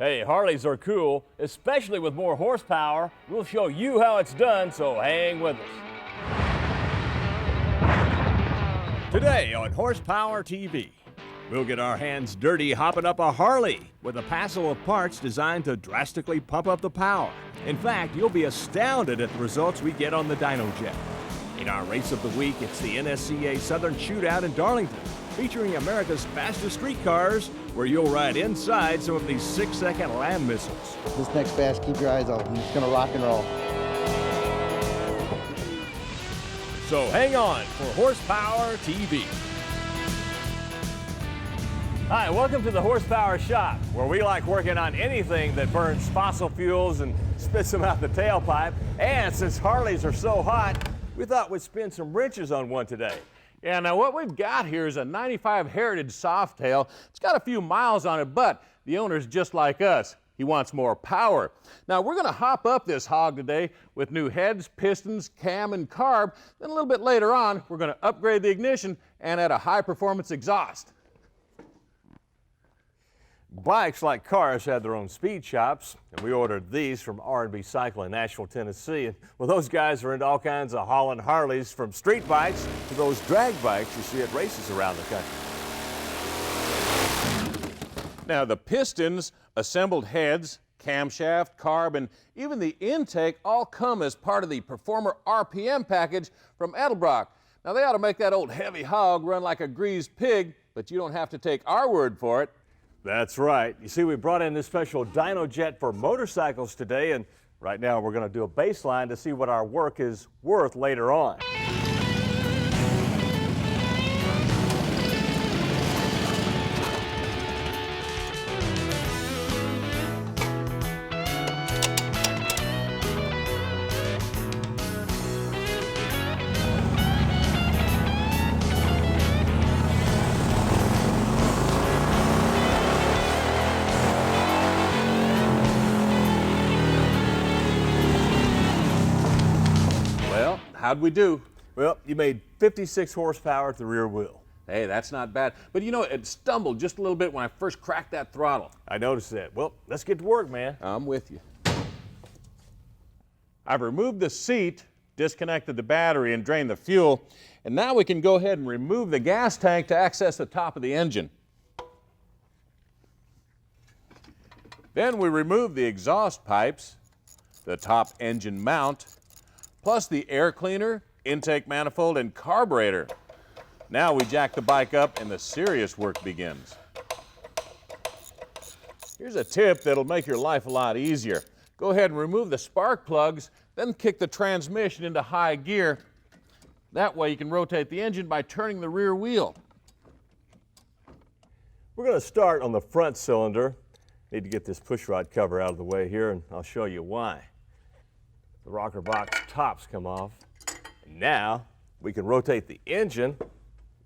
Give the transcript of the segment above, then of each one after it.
Hey, Harleys are cool, especially with more horsepower. We'll show you how it's done, so hang with us. Today on Horsepower TV, we'll get our hands dirty hopping up a Harley with a passel of parts designed to drastically pump up the power. In fact, you'll be astounded at the results we get on the dyno jet. In our race of the week, it's the NSCA Southern Shootout in Darlington, featuring America's fastest street cars, where you'll ride inside some of these 6-second land missiles. This next bash, keep your eyes open. It's gonna rock and roll. So hang on for Horsepower TV. Hi, welcome to the Horsepower Shop, where we like working on anything that burns fossil fuels and spits them out the tailpipe. And since Harleys are so hot, we thought we'd spin some wrenches on one today. Yeah, now what we've got here is a 95 Heritage Softail. It's got a few miles on it, but the owner's just like us. He wants more power. Now we're gonna hop up this hog today with new heads, pistons, cam, and carb. Then a little bit later on, we're gonna upgrade the ignition and add a high-performance exhaust. Bikes, like cars, have their own speed shops, and we ordered these from R&B Cycle in Nashville, Tennessee. And well, those guys are into all kinds of hauling Harleys, from street bikes to those drag bikes you see at races around the country. Now the pistons, assembled heads, camshaft, carb, and even the intake all come as part of the Performer RPM package from Edelbrock. Now they ought to make that old heavy hog run like a greased pig, but you don't have to take our word for it. That's right. You see, we brought in this special dyno jet for motorcycles today, and right now we're going to do a baseline to see what our work is worth later on. How'd we do? Well, you made 56 horsepower at the rear wheel. Hey, that's not bad. But you know, it stumbled just a little bit when I first cracked that throttle. I noticed that. Well, let's get to work, man. I'm with you. I've removed the seat, disconnected the battery, and drained the fuel. And now we can go ahead and remove the gas tank to access the top of the engine. Then we remove the exhaust pipes, the top engine mount, plus the air cleaner, intake manifold, and carburetor. Now we jack the bike up and the serious work begins. Here's a tip that'll make your life a lot easier. Go ahead and remove the spark plugs, then kick the transmission into high gear. That way you can rotate the engine by turning the rear wheel. We're going to start on the front cylinder. Need to get this pushrod cover out of the way here, and I'll show you why. The rocker box tops come off. And now we can rotate the engine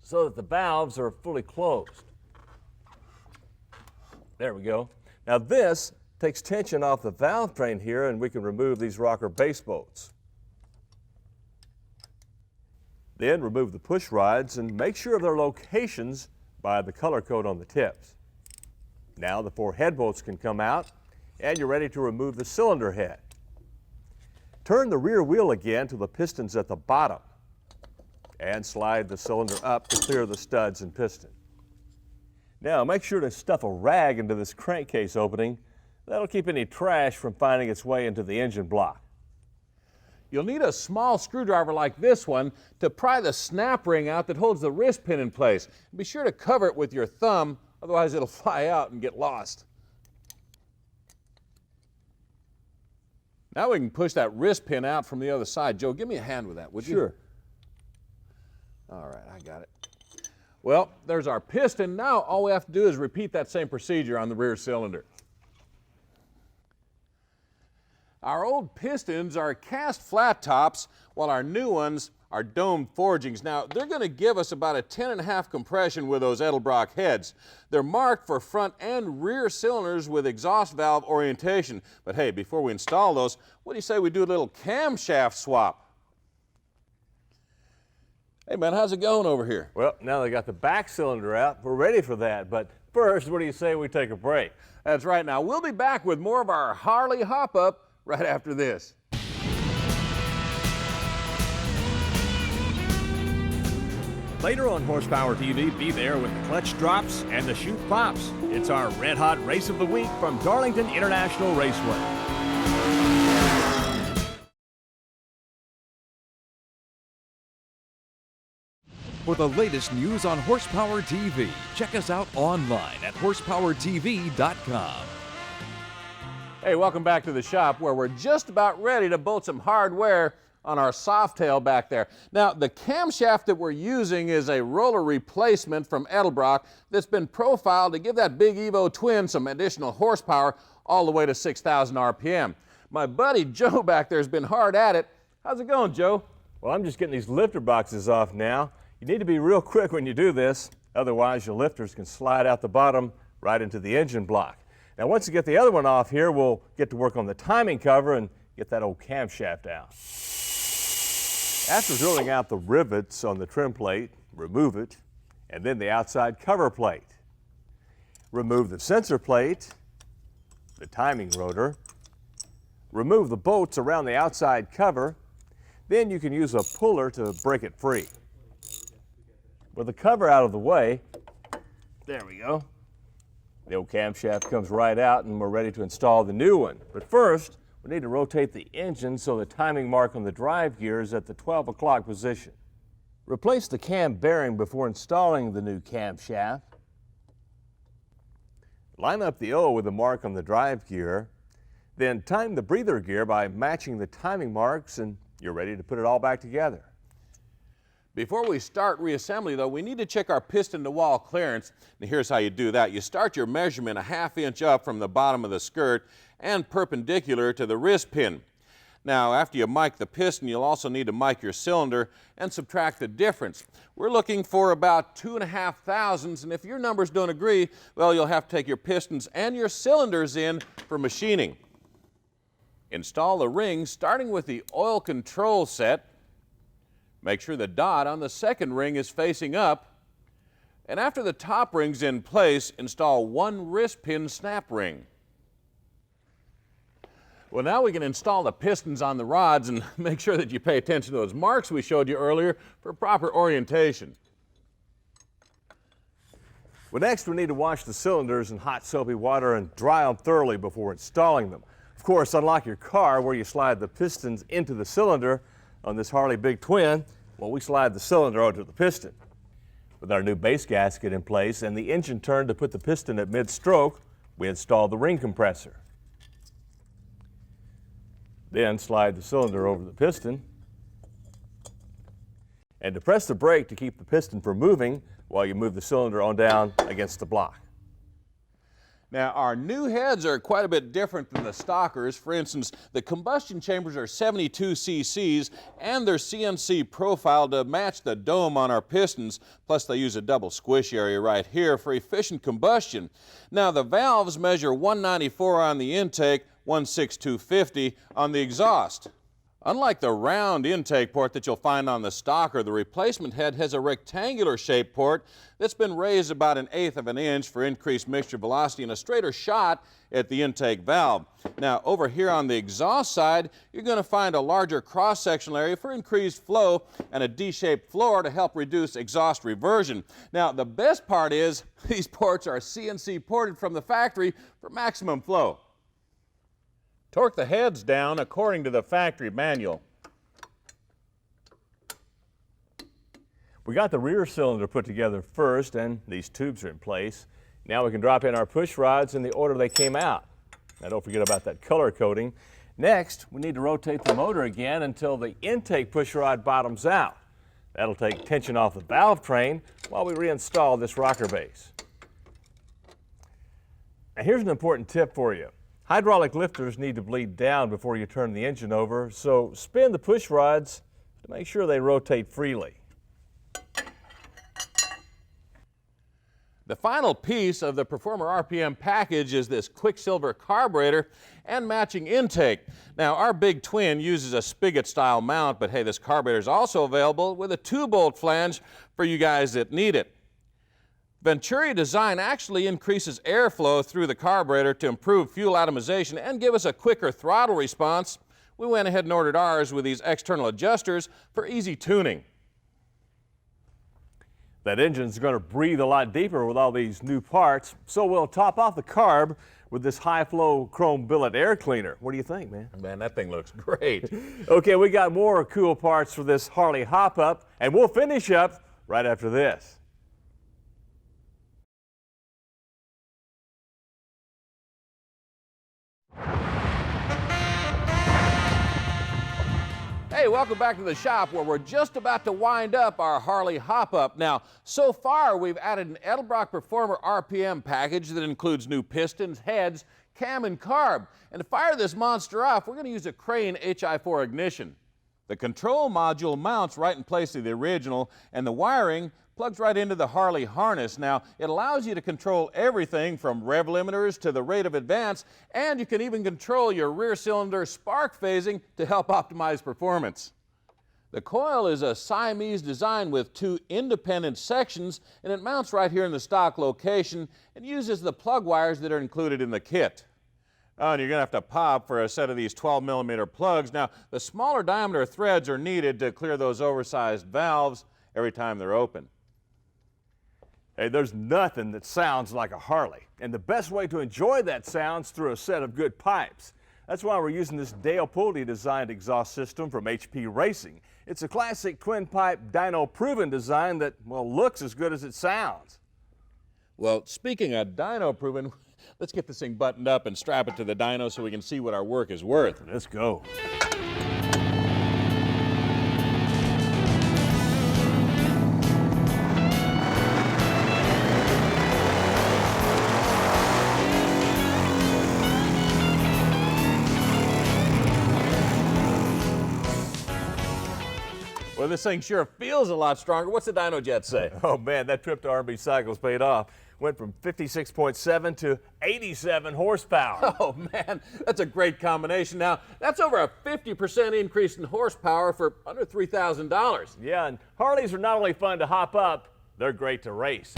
so that the valves are fully closed. There we go. Now this takes tension off the valve train here, and we can remove these rocker base bolts. Then remove the push rods and make sure of their locations by the color code on the tips. Now the 4 head bolts can come out, and you're ready to remove the cylinder head. Turn the rear wheel again to the pistons at the bottom and slide the cylinder up to clear the studs and piston. Now make sure to stuff a rag into this crankcase opening. That'll keep any trash from finding its way into the engine block. You'll need a small screwdriver like this one to pry the snap ring out that holds the wrist pin in place. Be sure to cover it with your thumb, otherwise it'll fly out and get lost. Now we can push that wrist pin out from the other side. Joe, give me a hand with that, would you? Sure. All right, I got it. Well, there's our piston. Now all we have to do is repeat that same procedure on the rear cylinder. Our old pistons are cast flat tops, while our new ones are domed forgings. Now, they're going to give us about a 10.5 compression with those Edelbrock heads. They're marked for front and rear cylinders with exhaust valve orientation. But hey, before we install those, what do you say we do a little camshaft swap? Hey man, how's it going over here? Well, now they got the back cylinder out, we're ready for that, but first, what do you say we take a break? That's right. Now, we'll be back with more of our Harley hop-up right after this. Later on Horsepower TV, be there with the clutch drops and the shoot pops. It's our red hot race of the week from Darlington International Raceway. For the latest news on Horsepower TV, check us out online at horsepowertv.com. Hey, welcome back to the shop where we're just about ready to bolt some hardware on our Softail back there. Now, the camshaft that we're using is a roller replacement from Edelbrock that's been profiled to give that big Evo twin some additional horsepower all the way to 6,000 RPM. My buddy Joe back there has been hard at it. How's it going, Joe? Well, I'm just getting these lifter boxes off now. You need to be real quick when you do this, otherwise your lifters can slide out the bottom right into the engine block. Now, once you get the other one off here, we'll get to work on the timing cover and get that old camshaft out. After drilling out the rivets on the trim plate, remove it, and then the outside cover plate. Remove the sensor plate, the timing rotor, remove the bolts around the outside cover, then you can use a puller to break it free. With the cover out of the way, there we go. The old camshaft comes right out and we're ready to install the new one. But first, we need to rotate the engine so the timing mark on the drive gear is at the 12 o'clock position. Replace the cam bearing before installing the new camshaft. Line up the O with the mark on the drive gear. Then time the breather gear by matching the timing marks and you're ready to put it all back together. Before we start reassembly, though, we need to check our piston-to-wall clearance. And here's how you do that. You start your measurement a ½ inch up from the bottom of the skirt and perpendicular to the wrist pin. Now, after you mic the piston, you'll also need to mic your cylinder and subtract the difference. We're looking for about 2½ thousandths, and if your numbers don't agree, well, you'll have to take your pistons and your cylinders in for machining. Install the rings, starting with the oil control set. Make sure the dot on the second ring is facing up. And after the top ring's in place, install one wrist pin snap ring. Well, now we can install the pistons on the rods and make sure that you pay attention to those marks we showed you earlier for proper orientation. Well, next we need to wash the cylinders in hot soapy water and dry them thoroughly before installing them. Of course, unlike your car where you slide the pistons into the cylinder, on this Harley Big Twin, well, we slide the cylinder onto the piston. With our new base gasket in place and the engine turned to put the piston at mid-stroke, we install the ring compressor. Then slide the cylinder over the piston. And depress the brake to keep the piston from moving while you move the cylinder on down against the block. Now, our new heads are quite a bit different than the stockers. For instance, the combustion chambers are 72 cc's and they're CNC profiled to match the dome on our pistons. Plus, they use a double squish area right here for efficient combustion. Now, the valves measure 194 on the intake, 16250 on the exhaust. Unlike the round intake port that you'll find on the stocker, the replacement head has a rectangular shaped port that's been raised about 1/8 of an inch for increased mixture velocity and a straighter shot at the intake valve. Now, over here on the exhaust side, you're going to find a larger cross-sectional area for increased flow and a D-shaped floor to help reduce exhaust reversion. Now, the best part is these ports are CNC ported from the factory for maximum flow. Torque the heads down according to the factory manual. We got the rear cylinder put together first and these tubes are in place. Now we can drop in our push rods in the order they came out. Now don't forget about that color coding. Next, we need to rotate the motor again until the intake push rod bottoms out. That'll take tension off the valve train while we reinstall this rocker base. Now here's an important tip for you. Hydraulic lifters need to bleed down before you turn the engine over, so spin the push rods to make sure they rotate freely. The final piece of the Performer RPM package is this Quicksilver carburetor and matching intake. Now, our Big Twin uses a spigot-style mount, but hey, this carburetor is also available with a 2-bolt flange for you guys that need it. Venturi design actually increases airflow through the carburetor to improve fuel atomization and give us a quicker throttle response. We went ahead and ordered ours with these external adjusters for easy tuning. That engine's going to breathe a lot deeper with all these new parts, so we'll top off the carb with this high-flow chrome billet air cleaner. What do you think, man? Man, that thing looks great. Okay, we got more cool parts for this Harley hop-up, and we'll finish up right after this. Hey, welcome back to the shop where we're just about to wind up our Harley hop-up. Now, so far we've added an Edelbrock Performer RPM package that includes new pistons, heads, cam, and carb. And to fire this monster off, we're going to use a Crane HI4 ignition. The control module mounts right in place of the original, and the wiring plugs right into the Harley harness. Now, it allows you to control everything from rev limiters to the rate of advance, and you can even control your rear cylinder spark phasing to help optimize performance. The coil is a Siamese design with two independent sections, and it mounts right here in the stock location and uses the plug wires that are included in the kit. Oh, and you're going to have to pop for a set of these 12mm plugs. Now, the smaller diameter threads are needed to clear those oversized valves every time they're open. Hey, there's nothing that sounds like a Harley, and the best way to enjoy that sound is through a set of good pipes. That's why we're using this Dale Pulte designed exhaust system from HP Racing. It's a classic twin pipe dyno proven design that, well, looks as good as it sounds. Well, speaking of dyno proven, let's get this thing buttoned up and strap it to the dyno so we can see what our work is worth. Let's go. Well, this thing sure feels a lot stronger. What's the dyno jet say? Oh man, that trip to R&B Cycles paid off. Went from 56.7 to 87 horsepower. Oh man, that's a great combination. Now, that's over a 50% increase in horsepower for under $3,000. Yeah, and Harleys are not only fun to hop up, they're great to race.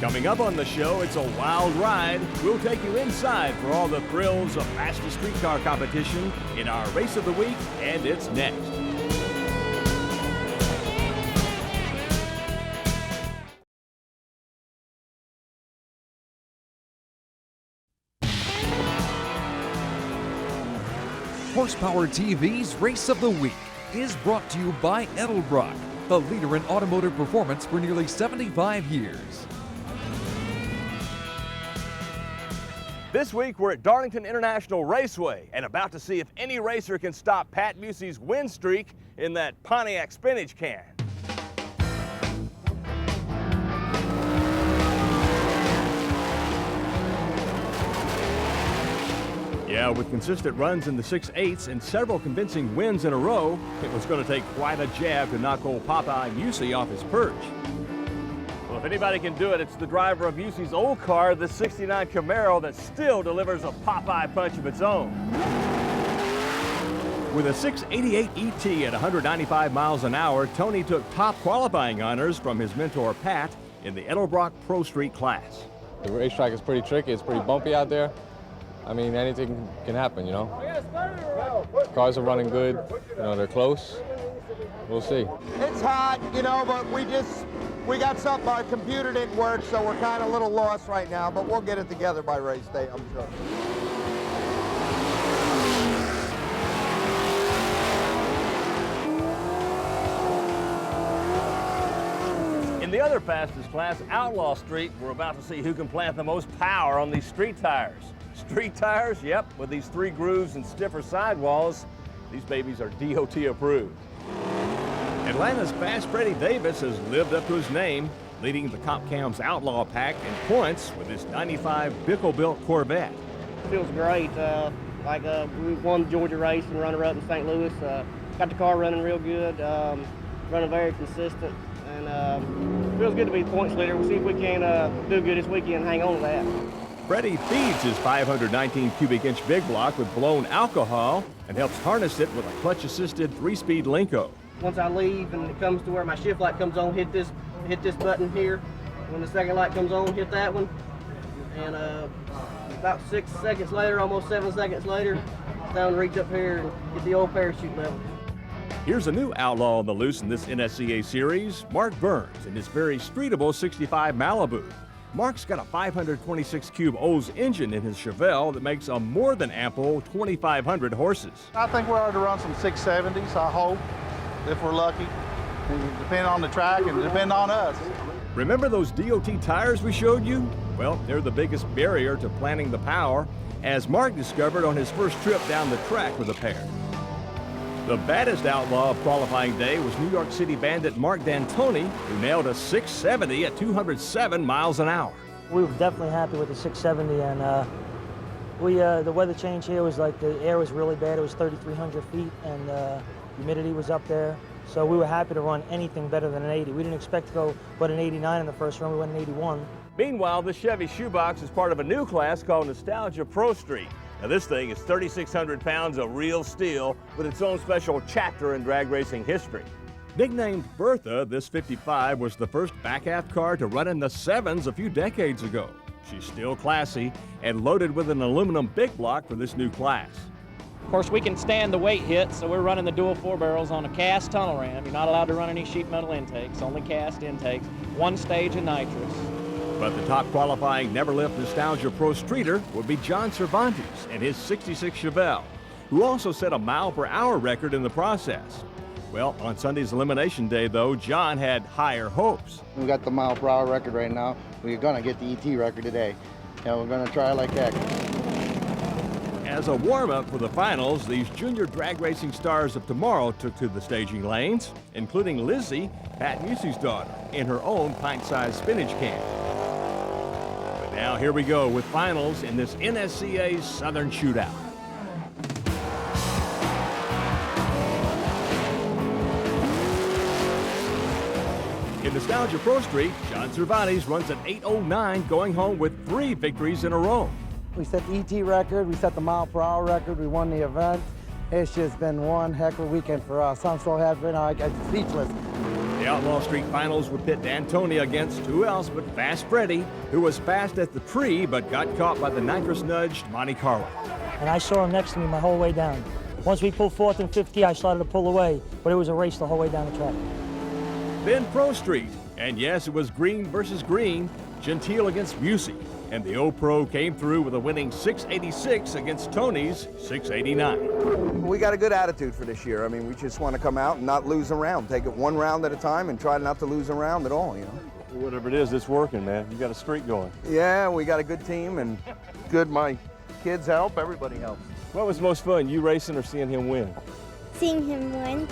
Coming up on the show, it's a wild ride. We'll take you inside for all the thrills of fastest street car competition in our Race of the Week, and it's next. Horsepower TV's Race of the Week is brought to you by Edelbrock, the leader in automotive performance for nearly 75 years. This week, we're at Darlington International Raceway and about to see if any racer can stop Pat Busey's win streak in that Pontiac spinach can. Yeah, with consistent runs in the 6/8 and several convincing wins in a row, it was going to take quite a jab to knock old Popeye Busey off his perch. Well, if anybody can do it, it's the driver of Busey's old car, the '69 Camaro, that still delivers a Popeye punch of its own. With a 688 ET at 195 miles an hour, Tony took top qualifying honors from his mentor Pat in the Edelbrock Pro Street class. The racetrack is pretty tricky. It's pretty bumpy out there. I mean, anything can happen, you know. Cars are running good. You know, they're close. We'll see. It's hot, you know, but we got something, our computer didn't work, so we're kind of a little lost right now, but we'll get it together by race day, I'm sure. In the other fastest class, Outlaw Street, we're about to see who can plant the most power on these street tires. Street tires, yep, with these 3 grooves and stiffer sidewalls, these babies are DOT approved. Atlanta's Fast Freddie Davis has lived up to his name, leading the Comp Cam's Outlaw pack in points with his '95 Bickle-built Corvette. Feels great. We won the Georgia race and runner-up in St. Louis. Got the car running real good, running very consistent, and feels good to be the points leader. We'll see if we can do good this weekend and hang on to that. Freddie feeds his 519 cubic inch big block with blown alcohol and helps harness it with a clutch-assisted 3-speed Linko. Once I leave and it comes to where my shift light comes on, hit this button here. When the second light comes on, hit that one. And about 6 seconds later, almost 7 seconds later, it's down to reach up here and get the old parachute level. Here's a new outlaw on the loose in this NSCA series, Mark Burns in his very streetable 65 Malibu. Mark's got a 526 cube Olds engine in his Chevelle that makes a more than ample 2,500 horses. I think we're going to run some 670s, I hope, if we're lucky. It depends on the track and depend on us. Remember those DOT tires we showed you? Well, they're the biggest barrier to planning the power, as Mark discovered on his first trip down the track with a pair. The baddest outlaw of qualifying day was New York City bandit Mark D'Antoni, who nailed a 670 at 207 miles an hour. We were definitely happy with the 670, and the weather change here was like the air was really bad. It was 3,300 feet, and humidity was up there. So we were happy to run anything better than an 80. We didn't expect to go but an 89 in the first run. We went an 81. Meanwhile, the Chevy shoebox is part of a new class called Nostalgia Pro Street. Now this thing is 3,600 pounds of real steel with its own special chapter in drag racing history. Nicknamed Bertha, this 55 was the first back-aft car to run in the 7s a few decades ago. She's still classy and loaded with an aluminum big block for this new class. Of course, we can stand the weight hit, so we're running the dual 4 barrels on a cast tunnel ram. You're not allowed to run any sheet metal intakes, only cast intakes, 1 stage of nitrous. But the top qualifying Neverlift Nostalgia Pro Streeter would be John Cervantes and his 66 Chevelle, who also set a mile-per-hour record in the process. Well, on Sunday's elimination day, though, John had higher hopes. We got the mile-per-hour record right now. We're going to get the ET record today. And we're going to try like that. As a warm-up for the finals, these junior drag racing stars of tomorrow took to the staging lanes, including Lizzie, Pat Musey's daughter, in her own pint-sized spinach can. But now here we go with finals in this NSCA Southern Shootout. In Nostalgia Pro Street, John Cervantes runs at 8:09, going home with 3 victories in a row. We set the ET record, we set the mile-per-hour record, we won the event. It's just been one heck of a weekend for us. I'm so happy right now, I'm speechless. The Outlaw Street Finals would pit D'Antoni against who else but Fast Freddy, who was fast at the tree but got caught by the nitrous-nudged Monte Carlo. And I saw him next to me my whole way down. Once we pulled 4th and 50, I started to pull away, but it was a race the whole way down the track. Then Pro Street, and yes, it was green versus green, Gentile against Busey. And the O-Pro came through with a winning 686 against Tony's 689. We got a good attitude for this year. I mean, we just want to come out and not lose a round. Take it one round at a time and try not to lose a round at all, you know. Whatever it is, it's working, man. You got a streak going. Yeah, we got a good team and good. My kids help, everybody helps. What was most fun, you racing or seeing him win? Seeing him win.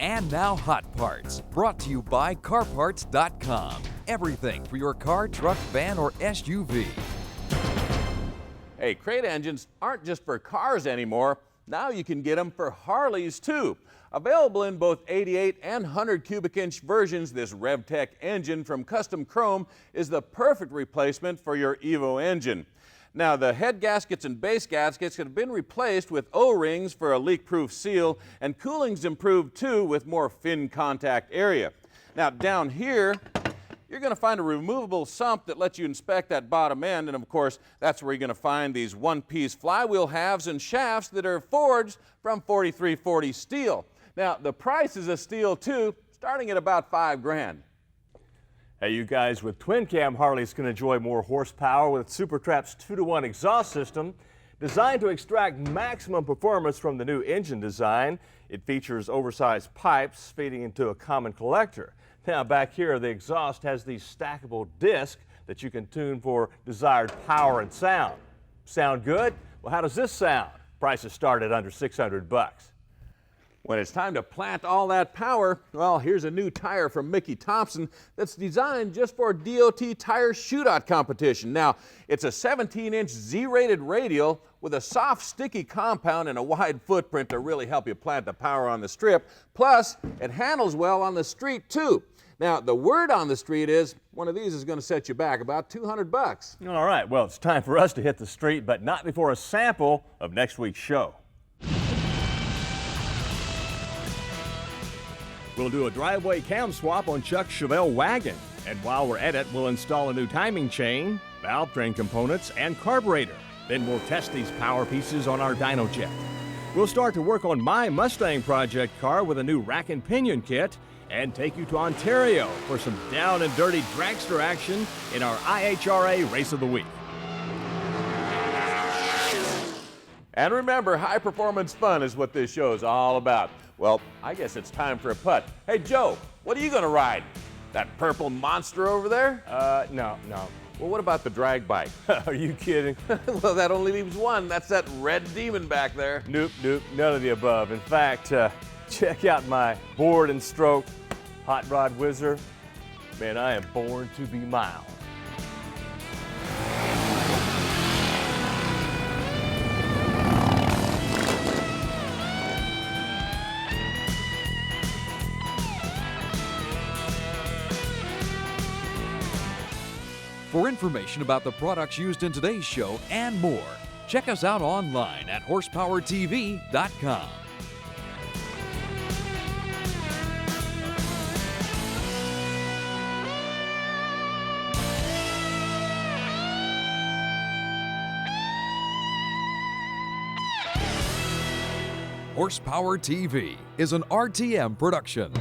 And now Hot Parts, brought to you by CarParts.com. Everything for your car, truck, van, or SUV. Hey, crate engines aren't just for cars anymore. Now you can get them for Harleys too. Available in both 88 and 100 cubic inch versions, this RevTech engine from Custom Chrome is the perfect replacement for your Evo engine. Now, the head gaskets and base gaskets have been replaced with O-rings for a leak-proof seal, and cooling's improved too with more fin contact area. Now, down here, you're going to find a removable sump that lets you inspect that bottom end, and of course, that's where you're going to find these one-piece flywheel halves and shafts that are forged from 4340 steel. Now, the price is a steal too, starting at about $5 grand. Hey, you guys, with twin cam, Harley's can enjoy more horsepower with SuperTrap's 2-to-1 exhaust system. Designed to extract maximum performance from the new engine design, it features oversized pipes feeding into a common collector. Now, back here, the exhaust has the stackable disc that you can tune for desired power and sound. Sound good? Well, how does this sound? Prices start at under $600. When it's time to plant all that power, well, here's a new tire from Mickey Thompson that's designed just for DOT tire shootout competition. Now, it's a 17-inch Z-rated radial with a soft, sticky compound and a wide footprint to really help you plant the power on the strip. Plus, it handles well on the street, too. Now, the word on the street is one of these is going to set you back about $200. All right, well, it's time for us to hit the street, but not before a sample of next week's show. We'll do a driveway cam swap on Chuck's Chevelle wagon. And while we're at it, we'll install a new timing chain, valve train components, and carburetor. Then we'll test these power pieces on our dyno jet. We'll start to work on my Mustang project car with a new rack and pinion kit and take you to Ontario for some down and dirty dragster action in our IHRA Race of the Week. And remember, high performance fun is what this show is all about. Well, I guess it's time for a putt. Hey, Joe, what are you going to ride? That purple monster over there? No. Well, what about the drag bike? Are you kidding? Well, that only leaves one. That's that red demon back there. Nope, none of the above. In fact, check out my board and stroke hot rod whizzer. Man, I am born to be mild. For information about the products used in today's show and more, check us out online at horsepowertv.com. Horsepower TV is an RTM production.